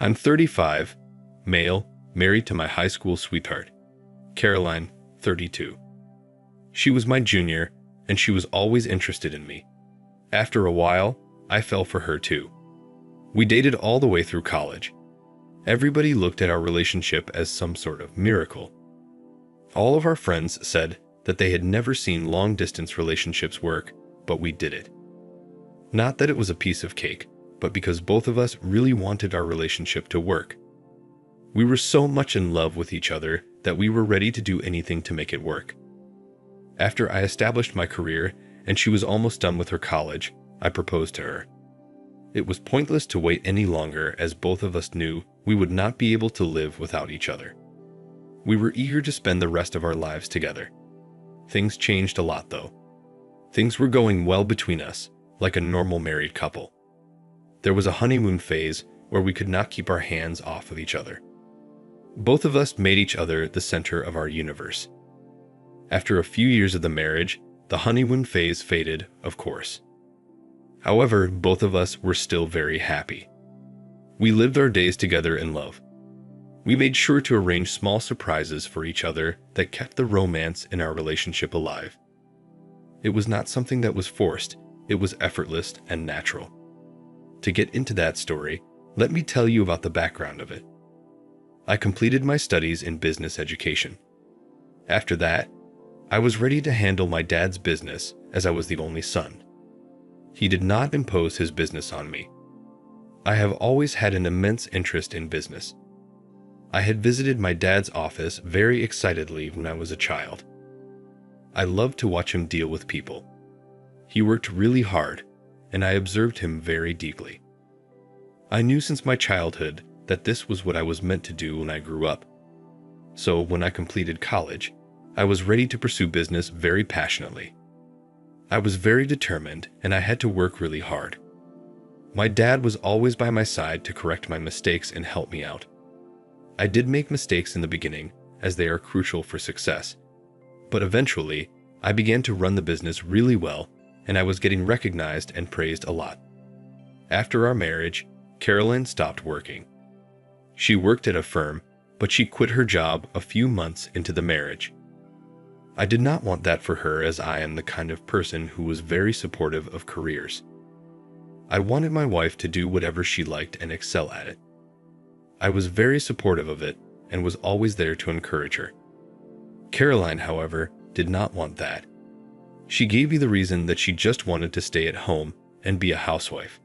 I'm 35, male, married to my high school sweetheart, Caroline, 32. She was my junior, and she was always interested in me. After a while, I fell for her too. We dated all the way through college. Everybody looked at our relationship as some sort of miracle. All of our friends said that they had never seen long-distance relationships work, but we did it. Not that it was a piece of cake, but because both of us really wanted our relationship to work. We were so much in love with each other that we were ready to do anything to make it work. After I established my career and she was almost done with her college, I proposed to her. It was pointless to wait any longer, as both of us knew we would not be able to live without each other. We were eager to spend the rest of our lives together. Things changed a lot though. Things were going well between us, like a normal married couple. There was a honeymoon phase where we could not keep our hands off of each other. Both of us made each other the center of our universe. After a few years of the marriage, the honeymoon phase faded, of course. However, both of us were still very happy. We lived our days together in love. We made sure to arrange small surprises for each other that kept the romance in our relationship alive. It was not something that was forced, it was effortless and natural. To get into that story, let me tell you about the background of it. I completed my studies in business education. After that, I was ready to handle my dad's business as I was the only son. He did not impose his business on me. I have always had an immense interest in business. I had visited my dad's office very excitedly when I was a child. I loved to watch him deal with people. He worked really hard, and I observed him very deeply. I knew since my childhood that this was what I was meant to do when I grew up. So when I completed college, I was ready to pursue business very passionately. I was very determined, and I had to work really hard. My dad was always by my side to correct my mistakes and help me out. I did make mistakes in the beginning, as they are crucial for success. But eventually, I began to run the business really well, and I was getting recognized and praised a lot. After our marriage, Caroline stopped working. She worked at a firm, but she quit her job a few months into the marriage. I did not want that for her, as I am the kind of person who was very supportive of careers. I wanted my wife to do whatever she liked and excel at it. I was very supportive of it and was always there to encourage her. Caroline, however, did not want that. She gave me the reason that she just wanted to stay at home and be a housewife.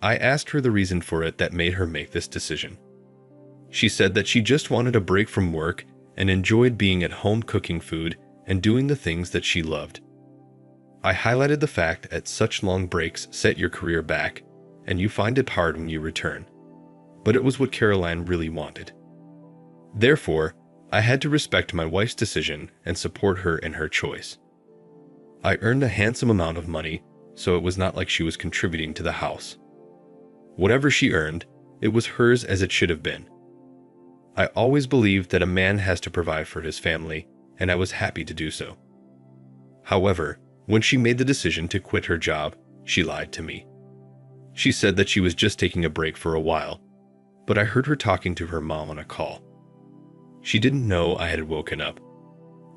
I asked her the reason for it that made her make this decision. She said that she just wanted a break from work and enjoyed being at home cooking food and doing the things that she loved. I highlighted the fact that such long breaks set your career back, and you find it hard when you return. But it was what Caroline really wanted. Therefore, I had to respect my wife's decision and support her in her choice. I earned a handsome amount of money, so it was not like she was contributing to the house. Whatever she earned, it was hers as it should have been. I always believed that a man has to provide for his family, and I was happy to do so. However, when she made the decision to quit her job, she lied to me. She said that she was just taking a break for a while, but I heard her talking to her mom on a call. She didn't know I had woken up.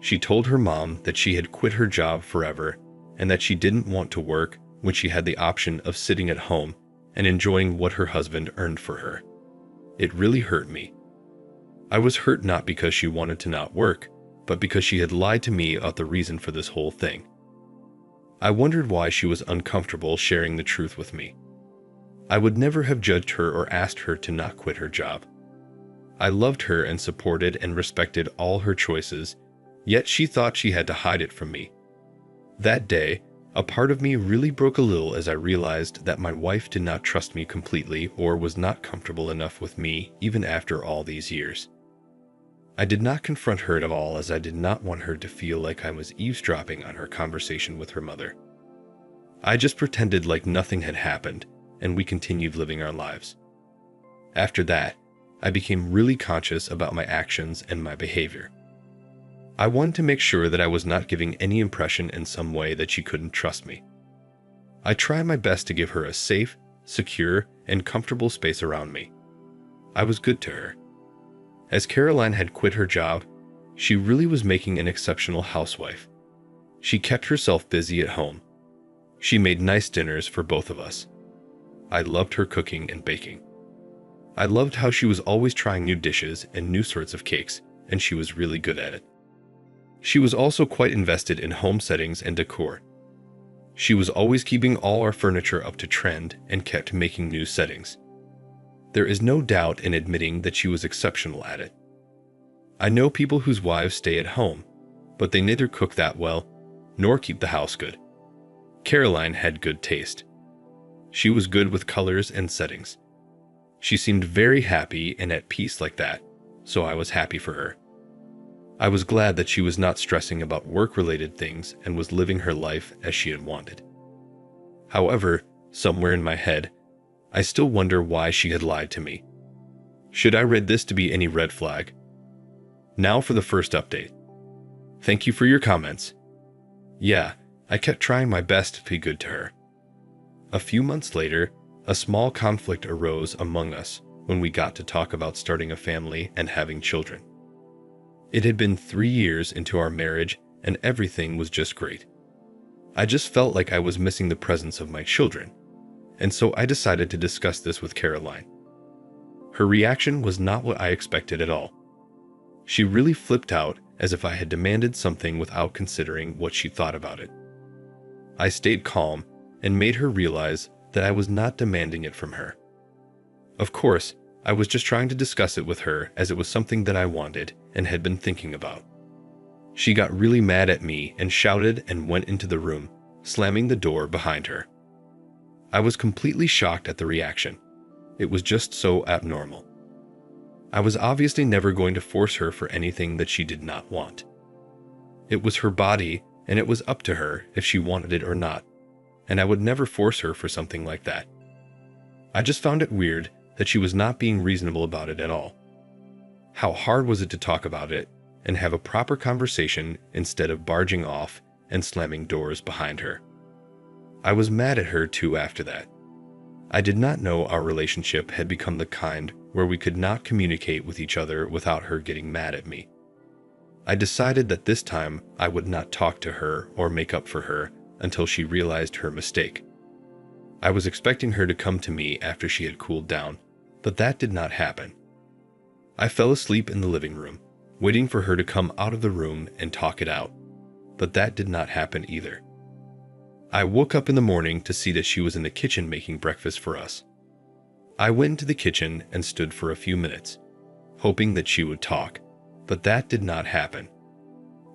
She told her mom that she had quit her job forever and that she didn't want to work when she had the option of sitting at home and enjoying what her husband earned for her. It really hurt me. I was hurt not because she wanted to not work, but because she had lied to me about the reason for this whole thing. I wondered why she was uncomfortable sharing the truth with me. I would never have judged her or asked her to not quit her job. I loved her and supported and respected all her choices, yet she thought she had to hide it from me. That day, a part of me really broke a little as I realized that my wife did not trust me completely or was not comfortable enough with me even after all these years. I did not confront her at all, as I did not want her to feel like I was eavesdropping on her conversation with her mother. I just pretended like nothing had happened, and we continued living our lives. After that, I became really conscious about my actions and my behavior. I wanted to make sure that I was not giving any impression in some way that she couldn't trust me. I tried my best to give her a safe, secure, and comfortable space around me. I was good to her. As Caroline had quit her job, she really was making an exceptional housewife. She kept herself busy at home. She made nice dinners for both of us. I loved her cooking and baking. I loved how she was always trying new dishes and new sorts of cakes, and she was really good at it. She was also quite invested in home settings and decor. She was always keeping all our furniture up to trend and kept making new settings. There is no doubt in admitting that she was exceptional at it. I know people whose wives stay at home, but they neither cook that well, nor keep the house good. Caroline had good taste. She was good with colors and settings. She seemed very happy and at peace like that, so I was happy for her. I was glad that she was not stressing about work-related things and was living her life as she had wanted. However, somewhere in my head, I still wonder why she had lied to me. Should I read this to be any red flag? Now for the first update. Thank you for your comments. Yeah, I kept trying my best to be good to her. A few months later, a small conflict arose among us when we got to talk about starting a family and having children. It had been 3 years into our marriage and everything was just great. I just felt like I was missing the presence of my children, and so I decided to discuss this with Caroline. Her reaction was not what I expected at all. She really flipped out as if I had demanded something without considering what she thought about it. I stayed calm and made her realize that I was not demanding it from her. Of course, I was just trying to discuss it with her as it was something that I wanted and had been thinking about. She got really mad at me and shouted and went into the room, slamming the door behind her. I was completely shocked at the reaction. It was just so abnormal. I was obviously never going to force her for anything that she did not want. It was her body, and it was up to her if she wanted it or not, and I would never force her for something like that. I just found it weird that she was not being reasonable about it at all. How hard was it to talk about it and have a proper conversation instead of barging off and slamming doors behind her? I was mad at her too after that. I did not know our relationship had become the kind where we could not communicate with each other without her getting mad at me. I decided that this time I would not talk to her or make up for her until she realized her mistake. I was expecting her to come to me after she had cooled down, but that did not happen. I fell asleep in the living room, waiting for her to come out of the room and talk it out, but that did not happen either. I woke up in the morning to see that she was in the kitchen making breakfast for us. I went into the kitchen and stood for a few minutes, hoping that she would talk, but that did not happen.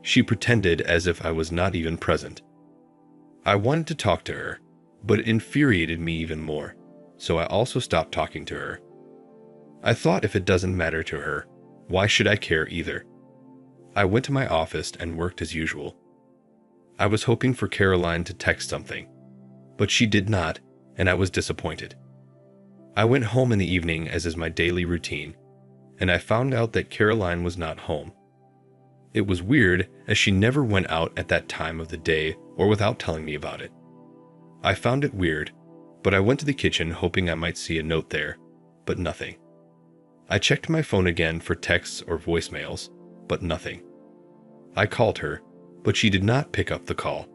She pretended as if I was not even present. I wanted to talk to her, but it infuriated me even more, so I also stopped talking to her. I thought if it doesn't matter to her, why should I care either? I went to my office and worked as usual. I was hoping for Caroline to text something, but she did not, and I was disappointed. I went home in the evening as is my daily routine, and I found out that Caroline was not home. It was weird as she never went out at that time of the day or without telling me about it. I found it weird, but I went to the kitchen hoping I might see a note there, but nothing. I checked my phone again for texts or voicemails, but nothing. I called her, but she did not pick up the call.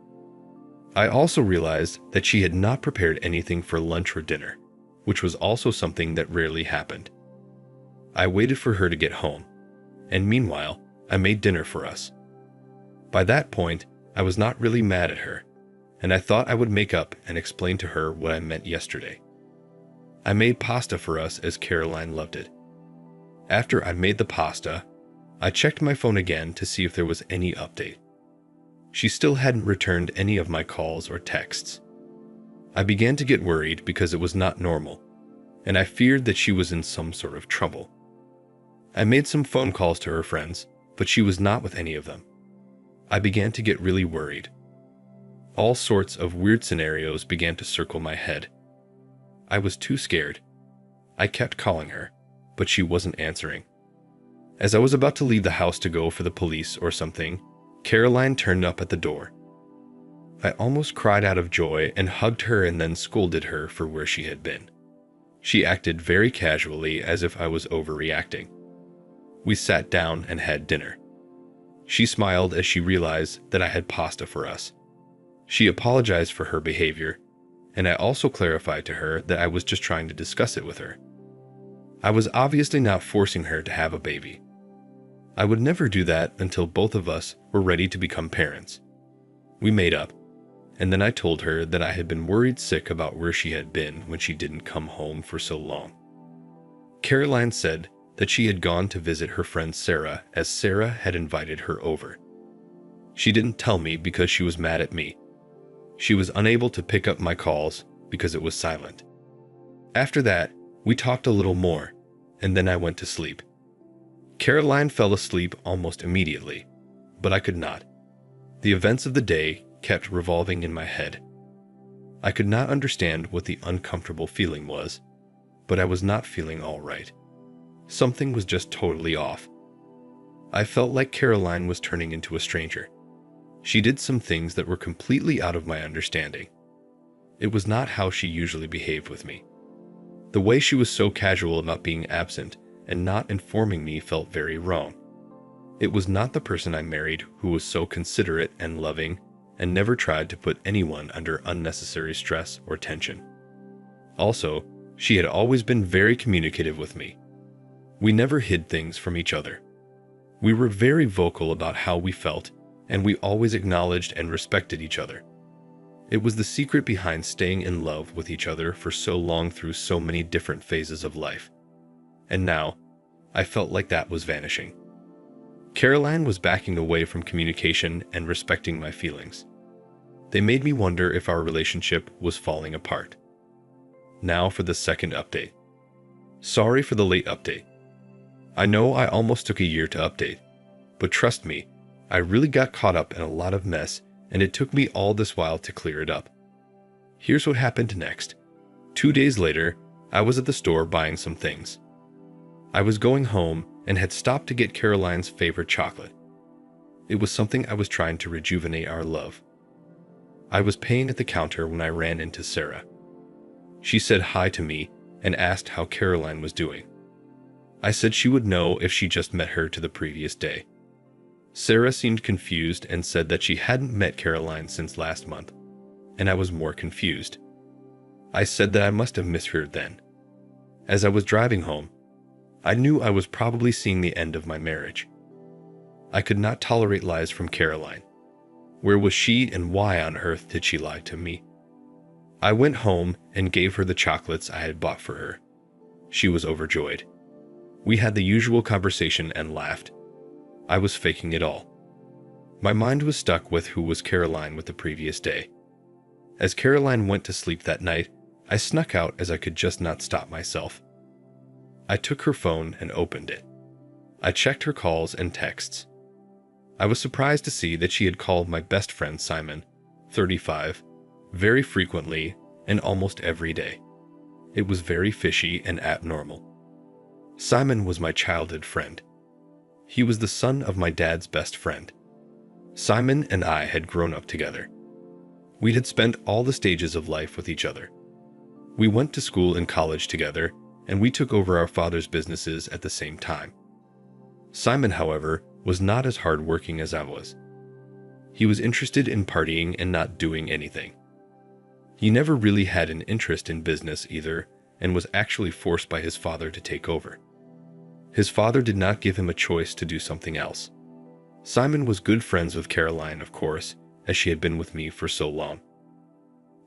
I also realized that she had not prepared anything for lunch or dinner, which was also something that rarely happened. I waited for her to get home, and meanwhile, I made dinner for us. By that point, I was not really mad at her, and I thought I would make up and explain to her what I meant yesterday. I made pasta for us as Caroline loved it. After I made the pasta, I checked my phone again to see if there was any update. She still hadn't returned any of my calls or texts. I began to get worried because it was not normal, and I feared that she was in some sort of trouble. I made some phone calls to her friends, but she was not with any of them. I began to get really worried. All sorts of weird scenarios began to circle my head. I was too scared. I kept calling her, but she wasn't answering. As I was about to leave the house to go for the police or something, Caroline turned up at the door. I almost cried out of joy and hugged her and then scolded her for where she had been. She acted very casually as if I was overreacting. We sat down and had dinner. She smiled as she realized that I had pasta for us. She apologized for her behavior, and I also clarified to her that I was just trying to discuss it with her. I was obviously not forcing her to have a baby. I would never do that until both of us were ready to become parents. We made up, and then I told her that I had been worried sick about where she had been when she didn't come home for so long. Caroline said that she had gone to visit her friend Sarah, as Sarah had invited her over. She didn't tell me because she was mad at me. She was unable to pick up my calls because it was silent. After that, we talked a little more, and then I went to sleep. Caroline fell asleep almost immediately, but I could not. The events of the day kept revolving in my head. I could not understand what the uncomfortable feeling was, but I was not feeling all right. Something was just totally off. I felt like Caroline was turning into a stranger. She did some things that were completely out of my understanding. It was not how she usually behaved with me. The way she was so casual about being absent and not informing me felt very wrong. It was not the person I married who was so considerate and loving and never tried to put anyone under unnecessary stress or tension. Also, she had always been very communicative with me. We never hid things from each other. We were very vocal about how we felt, and we always acknowledged and respected each other. It was the secret behind staying in love with each other for so long through so many different phases of life. And now, I felt like that was vanishing. Caroline was backing away from communication and respecting my feelings. They made me wonder if our relationship was falling apart. Now for the second update. Sorry for the late update. I know I almost took a year to update, but trust me, I really got caught up in a lot of mess, and it took me all this while to clear it up. Here's what happened next. 2 days later, I was at the store buying some things. I was going home and had stopped to get Caroline's favorite chocolate. It was something I was trying to rejuvenate our love. I was paying at the counter when I ran into Sarah. She said hi to me and asked how Caroline was doing. I said she would know if she just met her the previous day. Sarah seemed confused and said that she hadn't met Caroline since last month, and I was more confused. I said that I must have misheard then. As I was driving home, I knew I was probably seeing the end of my marriage. I could not tolerate lies from Caroline. Where was she and why on earth did she lie to me? I went home and gave her the chocolates I had bought for her. She was overjoyed. We had the usual conversation and laughed. I was faking it all. My mind was stuck with who was Caroline with the previous day. As Caroline went to sleep that night, I snuck out as I could just not stop myself. I took her phone and opened it. I checked her calls and texts. I was surprised to see that she had called my best friend Simon, 35, very frequently and almost every day. It was very fishy and abnormal. Simon was my childhood friend. He was the son of my dad's best friend. Simon and I had grown up together. We had spent all the stages of life with each other. We went to school and college together, and we took over our father's businesses at the same time. Simon, however, was not as hardworking as I was. He was interested in partying and not doing anything. He never really had an interest in business either, and was actually forced by his father to take over. His father did not give him a choice to do something else. Simon was good friends with Caroline, of course, as she had been with me for so long.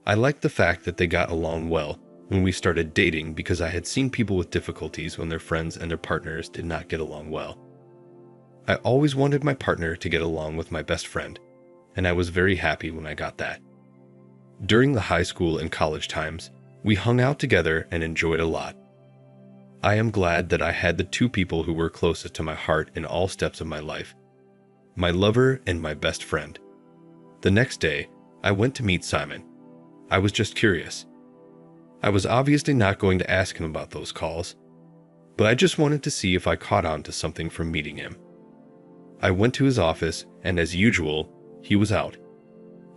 I liked the fact that they got along well when we started dating because I had seen people with difficulties when their friends and their partners did not get along well. I always wanted my partner to get along with my best friend, and I was very happy when I got that. During the high school and college times, we hung out together and enjoyed a lot. I am glad that I had the two people who were closest to my heart in all steps of my life, my lover and my best friend. The next day, I went to meet Simon. I was just curious. I was obviously not going to ask him about those calls, but I just wanted to see if I caught on to something from meeting him. I went to his office, and as usual, he was out.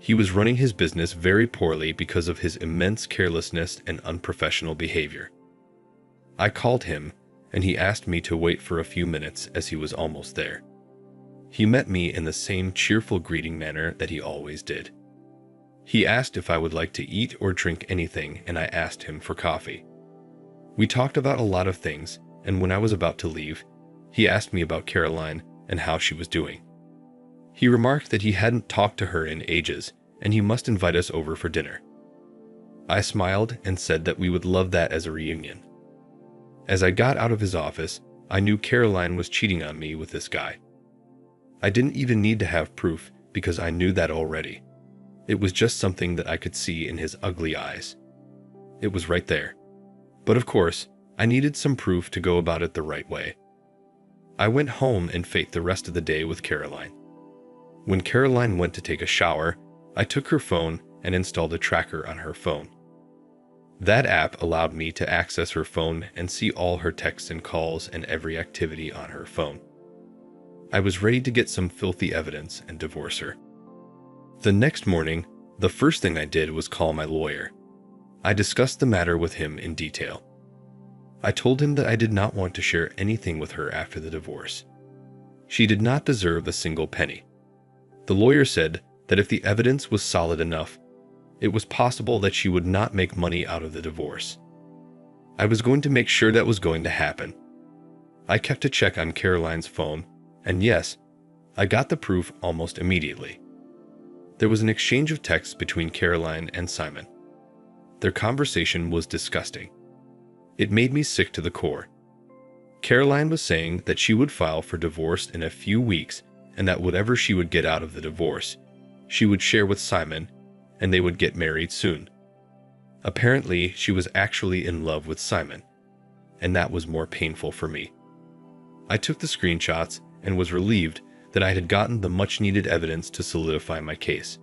He was running his business very poorly because of his immense carelessness and unprofessional behavior. I called him, and he asked me to wait for a few minutes as he was almost there. He met me in the same cheerful greeting manner that he always did. He asked if I would like to eat or drink anything, and I asked him for coffee. We talked about a lot of things, and when I was about to leave, he asked me about Caroline and how she was doing. He remarked that he hadn't talked to her in ages, and he must invite us over for dinner. I smiled and said that we would love that as a reunion. As I got out of his office, I knew Caroline was cheating on me with this guy. I didn't even need to have proof because I knew that already. It was just something that I could see in his ugly eyes. It was right there. But of course, I needed some proof to go about it the right way. I went home and faked the rest of the day with Caroline. When Caroline went to take a shower, I took her phone and installed a tracker on her phone. That app allowed me to access her phone and see all her texts and calls and every activity on her phone. I was ready to get some filthy evidence and divorce her. The next morning, the first thing I did was call my lawyer. I discussed the matter with him in detail. I told him that I did not want to share anything with her after the divorce. She did not deserve a single penny. The lawyer said that if the evidence was solid enough, it was possible that she would not make money out of the divorce. I was going to make sure that was going to happen. I kept a check on Caroline's phone, and yes, I got the proof almost immediately. There was an exchange of texts between Caroline and Simon. Their conversation was disgusting. It made me sick to the core. Caroline was saying that she would file for divorce in a few weeks and that whatever she would get out of the divorce, she would share with Simon, and they would get married soon. Apparently, she was actually in love with Simon, and that was more painful for me. I took the screenshots and was relieved that I had gotten the much-needed evidence to solidify my case.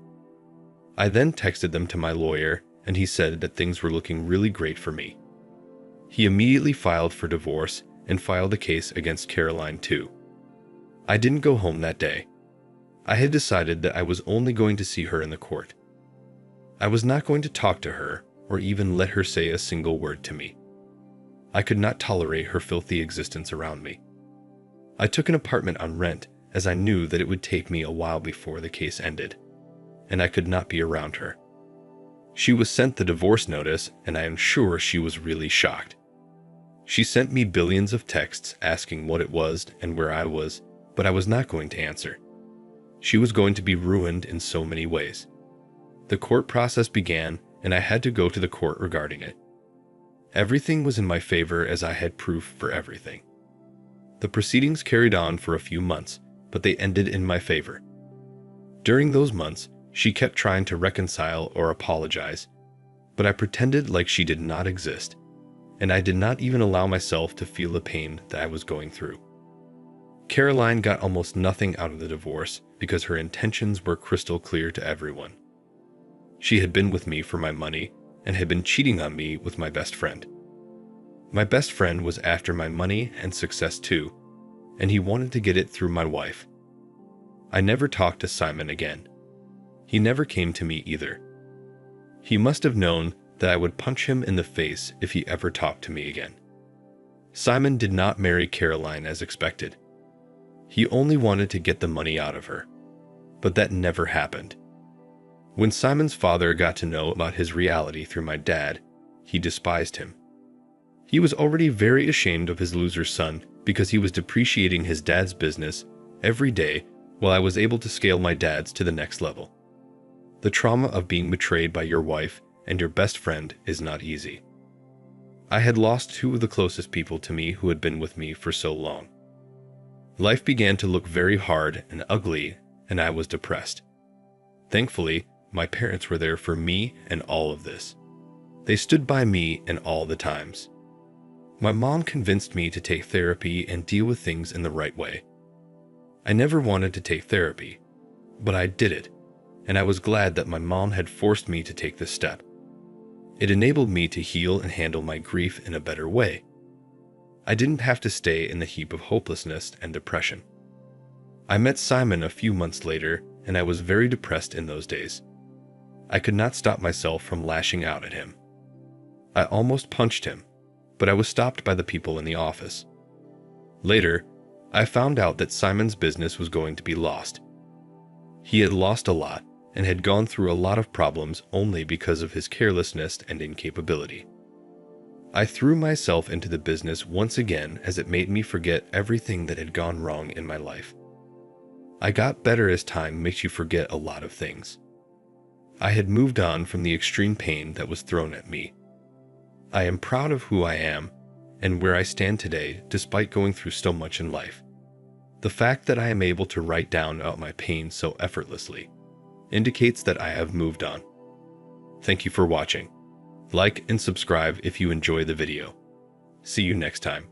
I then texted them to my lawyer, and he said that things were looking really great for me. He immediately filed for divorce and filed a case against Caroline too. I didn't go home that day. I had decided that I was only going to see her in the court. I was not going to talk to her or even let her say a single word to me. I could not tolerate her filthy existence around me. I took an apartment on rent as I knew that it would take me a while before the case ended, and I could not be around her. She was sent the divorce notice, and I am sure she was really shocked. She sent me billions of texts asking what it was and where I was, but I was not going to answer. She was going to be ruined in so many ways. The court process began, and I had to go to the court regarding it. Everything was in my favor as I had proof for everything. The proceedings carried on for a few months, but they ended in my favor. During those months, she kept trying to reconcile or apologize, but I pretended like she did not exist, and I did not even allow myself to feel the pain that I was going through. Caroline got almost nothing out of the divorce because her intentions were crystal clear to everyone. She had been with me for my money and had been cheating on me with my best friend. My best friend was after my money and success too, and he wanted to get it through my wife. I never talked to Simon again. He never came to me either. He must have known that I would punch him in the face if he ever talked to me again. Simon did not marry Caroline as expected. He only wanted to get the money out of her, but that never happened. When Simon's father got to know about his reality through my dad, he despised him. He was already very ashamed of his loser son because he was depreciating his dad's business every day while I was able to scale my dad's to the next level. The trauma of being betrayed by your wife and your best friend is not easy. I had lost two of the closest people to me who had been with me for so long. Life began to look very hard and ugly, and I was depressed. Thankfully, my parents were there for me and all of this. They stood by me in all the times. My mom convinced me to take therapy and deal with things in the right way. I never wanted to take therapy, but I did it, and I was glad that my mom had forced me to take this step. It enabled me to heal and handle my grief in a better way. I didn't have to stay in the heap of hopelessness and depression. I met Simon a few months later, and I was very depressed in those days. I could not stop myself from lashing out at him. I almost punched him, but I was stopped by the people in the office. Later, I found out that Simon's business was going to be lost. He had lost a lot and had gone through a lot of problems only because of his carelessness and incapability. I threw myself into the business once again as it made me forget everything that had gone wrong in my life. I got better as time makes you forget a lot of things. I had moved on from the extreme pain that was thrown at me. I am proud of who I am and where I stand today despite going through so much in life. The fact that I am able to write down about my pain so effortlessly indicates that I have moved on. Thank you for watching. Like and subscribe if you enjoy the video. See you next time.